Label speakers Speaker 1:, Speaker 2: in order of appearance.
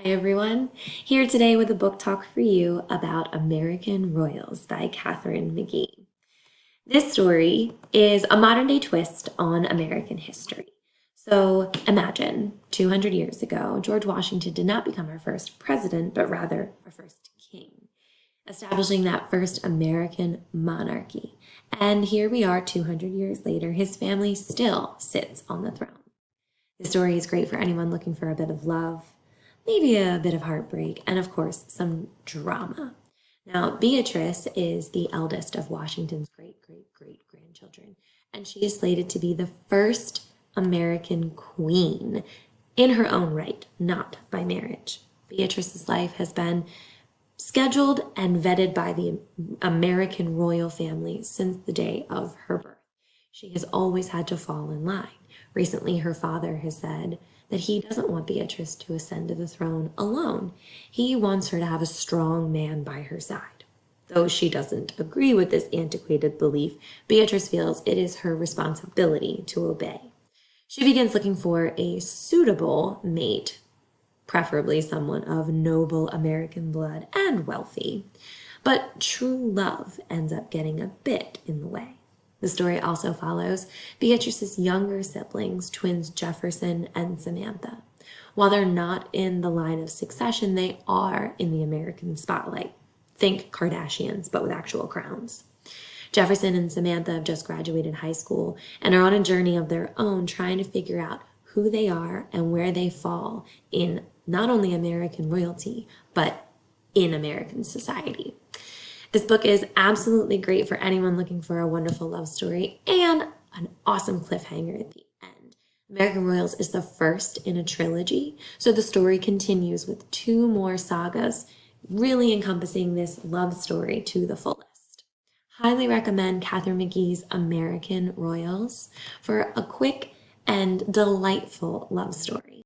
Speaker 1: Hi everyone, here today with a book talk for you about American Royals by Katharine McGee. This story is a modern day twist on American history. So imagine 200 years ago, George Washington did not become our first president, but rather our first king, establishing that first American monarchy. And here we are 200 years later, his family still sits on the throne. The story is great for anyone looking for a bit of love, maybe a bit of heartbreak, and of course, some drama. Now, Beatrice is the eldest of Washington's great great great grandchildren, and she is slated to be the first American queen in her own right, not by marriage. Beatrice's life has been scheduled and vetted by the American royal family since the day of her birth. She has always had to fall in line. Recently, her father has said that he doesn't want Beatrice to ascend to the throne alone. He wants her to have a strong man by her side. Though she doesn't agree with this antiquated belief, Beatrice feels it is her responsibility to obey. She begins looking for a suitable mate, preferably someone of noble American blood and wealthy. But true love ends up getting a bit in the way. The story also follows Beatrice's younger siblings, twins Jefferson and Samantha. While they're not in the line of succession, they are in the American spotlight. Think Kardashians, but with actual crowns. Jefferson and Samantha have just graduated high school and are on a journey of their own trying to figure out who they are and where they fall in not only American royalty, but in American society. This book is absolutely great for anyone looking for a wonderful love story and an awesome cliffhanger at the end. American Royals is the first in a trilogy, so the story continues with two more sagas, really encompassing this love story to the fullest. Highly recommend Katharine McGee's American Royals for a quick and delightful love story.